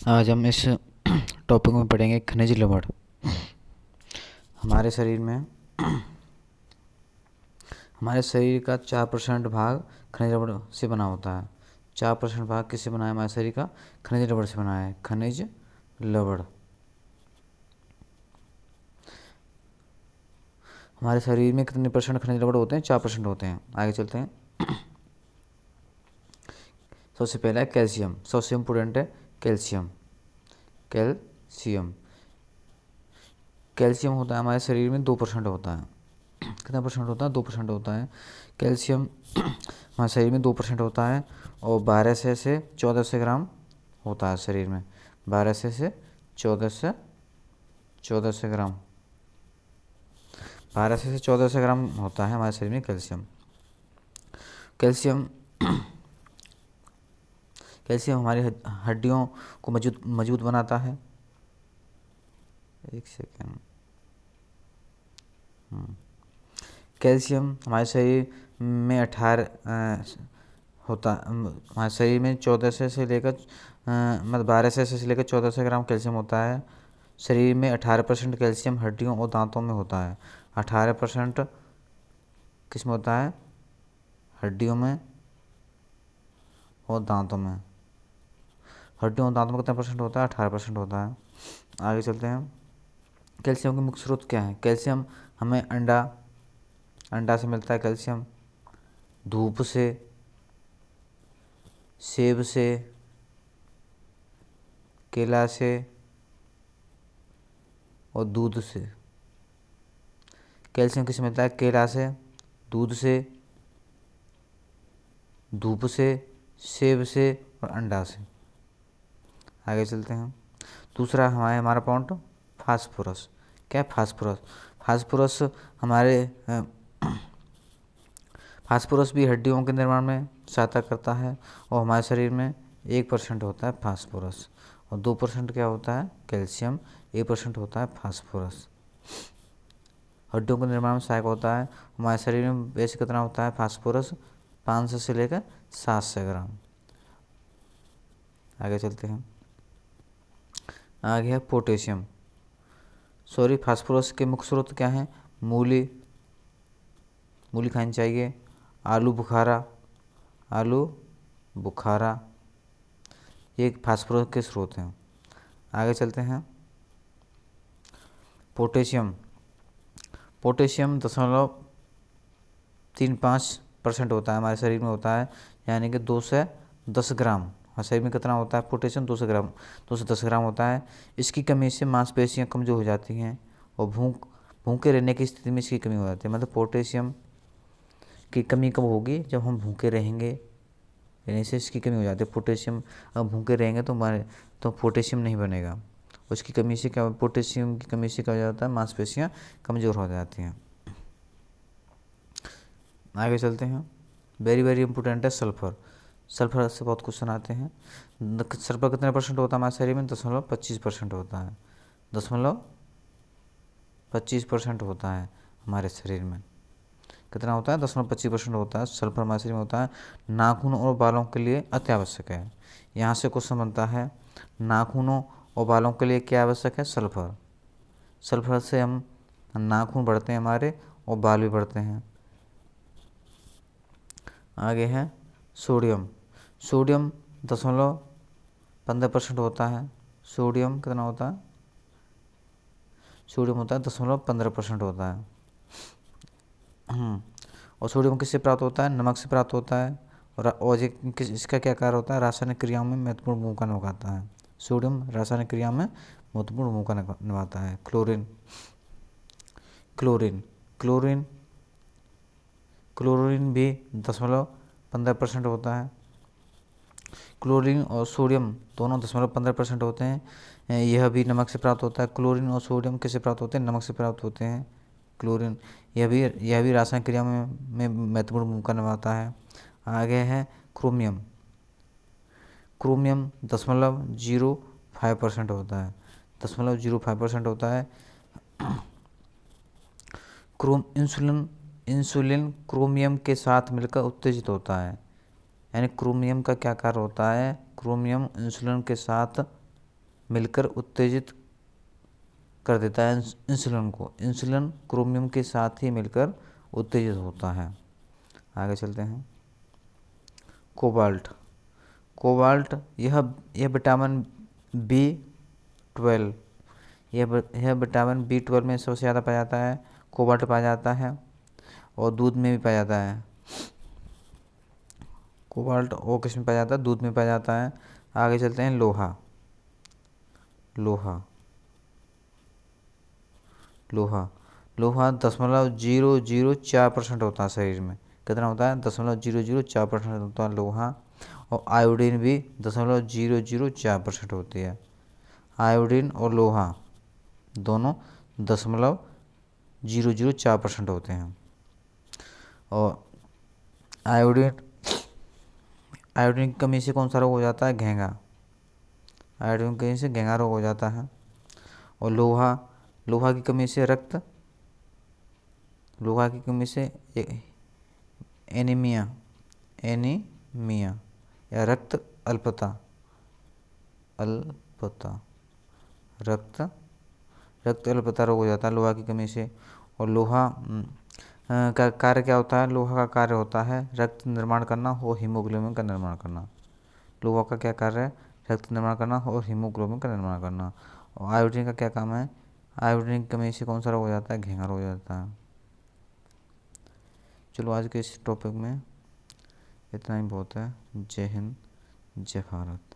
आज हम इस टॉपिक में पढ़ेंगे खनिज लवण। हमारे शरीर में हमारे शरीर का 4% भाग खनिज लवण से बना होता है। 4% भाग किससे बना है? हमारे शरीर का खनिज लवण से बना है। खनिज लवण हमारे शरीर में कितने परसेंट खनिज लवण होते हैं? 4% होते हैं। आगे चलते हैं। सबसे पहला है कैल्शियम। सबसे इम्पोर्टेंट है कैल्शियम। कैल्शियम कैल्शियम होता है हमारे शरीर में 2% होता है। कितना परसेंट होता है? 2% होता है कैल्शियम हमारे शरीर में 2% होता है। और 1200 से 1400 ग्राम होता है शरीर में। 1200 से 1400 ग्राम 1200 से 1400 ग्राम होता है हमारे शरीर में कैल्शियम। कैल्शियम कैल्शियम हमारी हड्डियों को मजबूत बनाता है। एक सेकेंड। कैल्शियम हमारे शरीर में 18 होता हमारे शरीर में 1400 से लेकर मतलब 1200 से लेकर 1400 ग्राम कैल्शियम होता है। शरीर में 18% कैल्शियम हड्डियों और दांतों में होता है। 18% किस में होता है? हड्डियों में और दांतों में। हड्डियों और दांतों में कितना परसेंट होता है? 18% होता है। आगे चलते हैं। कैल्शियम के मुख्य स्रोत क्या है? कैल्शियम हमें अंडा से मिलता है कैल्शियम, धूप से, सेब से, केला से और दूध से। कैल्शियम किससे मिलता है? केला से, दूध से, धूप से, सेब से और अंडा से। आगे चलते हैं। दूसरा हमारा पॉइंट फास्फोरस। क्या है फास्फोरस? फास्फोरस हमारे फास्फोरस भी हड्डियों के निर्माण में सहायता करता है। और हमारे शरीर में 1% होता है फास्फोरस और 2% क्या होता है? कैल्शियम। 1% होता है फास्फोरस। हड्डियों के निर्माण में सहायक होता है। हमारे शरीर में वैसे कितना होता है फास्फोरस? 500 से लेकर 700 ग्राम। आगे चलते हैं। आगे है पोटेशियम। फास्फोरस के मुख्य स्रोत क्या हैं? मूली खानी चाहिए, आलू बुखारा ये फास्फोरस के स्रोत हैं। आगे चलते हैं। पोटेशियम 0.35% होता है हमारे शरीर में होता है, यानी कि 2 से 10 ग्राम। हमारे शरीर में कितना होता है पोटेशियम? 2 से 10 ग्राम होता है। इसकी कमी से मांसपेशियां कमज़ोर हो जाती हैं और भूखे रहने की स्थिति में इसकी कमी हो जाती है। मतलब पोटेशियम की कमी कब होगी? जब हम भूखे रहेंगे, यानी से इसकी कमी हो जाती है। पोटेशियम अब भूखे रहेंगे तो पोटेशियम नहीं बनेगा। उसकी कमी से क्या? पोटेशियम की कमी से क्या हो जाता है? मांसपेशियां कमज़ोर हो जाती हैं। आगे चलते हैं। वेरी वेरी इंपॉर्टेंट है सल्फर। सल्फर से बहुत क्वेश्चन आते हैं। सल्फर कितने परसेंट होता है हमारे शरीर में? 0.25% होता है। 0.25% होता है हमारे शरीर में। कितना होता है? 0.25% होता है सल्फर हमारे शरीर में होता है। नाखून और बालों के लिए अति आवश्यक है। यहाँ से क्वेश्चन बनता है, नाखूनों और बालों के लिए क्या आवश्यक है? सल्फर। सल्फर से हम नाखून बढ़ते हैं हमारे और बाल भी बढ़ते हैं। आगे है सोडियम। सोडियम 0.15% होता है। सोडियम कितना होता है? सोडियम होता है 0.15% होता है। और सोडियम किससे प्राप्त होता है? नमक से प्राप्त होता है। और इसका क्या कार्य होता है? रासायनिक क्रियाओं में महत्वपूर्ण भूमिका निभाता है। सोडियम रासायनिक क्रिया में महत्वपूर्ण भूमिका निभाता है। क्लोरीन क्लोरीन क्लोरीन क्लोरीन भी 0.15% होता है। क्लोरीन और सोडियम दोनों 0.15% होते हैं। यह भी नमक से प्राप्त होता है। क्लोरीन और सोडियम किससे प्राप्त होते हैं? नमक से प्राप्त होते हैं। क्लोरीन यह भी रासायनिक क्रिया में महत्वपूर्ण भूमिका निभाता है। आगे है क्रोमियम। क्रोमियम 0.05% होता है। 0.05% होता है। इंसुलिन क्रोमियम के साथ मिलकर उत्तेजित होता है। यानी क्रोमियम का क्या कार्य होता है? क्रोमियम इंसुलिन के साथ मिलकर उत्तेजित कर देता है इंसुलिन को। इंसुलिन क्रोमियम के साथ ही मिलकर उत्तेजित होता है। आगे चलते हैं। कोबाल्ट। कोबाल्ट यह विटामिन B12, यह विटामिन B12 में सबसे ज़्यादा पाया जाता है। कोबाल्ट पाया जाता है और दूध में भी पाया जाता है। कोबाल्ट और किस में पाया जाता है? दूध में पाया जाता है। आगे चलते हैं। लोहा। लोहा लोहा लोहा 0.004% होता है शरीर में। कितना होता है? 0.004% होता है लोहा। और आयोडीन भी 0.004% होती है। आयोडीन और लोहा दोनों 0.004% होते हैं। और आयोडीन आयोडीन की कमी से कौन सा रोग हो जाता है? घेंघा। आयोडीन की कमी से घेंघा रोग हो जाता है। और लोहा की कमी से एनीमिया एनीमिया या रक्त अल्पता रक्त अल्पता रोग हो जाता है लोहा की कमी से। और लोहा का कार्य क्या होता है? लोहा का कार्य होता है रक्त निर्माण करना और हीमोग्लोबिन का निर्माण करना। लोहा का क्या कार्य है? रक्त निर्माण करना और हीमोग्लोबिन का निर्माण करना। और आयोडीन का क्या काम है? आयोडीन की कमी से कौन सा रोग हो जाता है? घेंघा रोग हो जाता है। चलो आज के इस टॉपिक में इतना ही बहुत है। जय हिंद, जय भारत।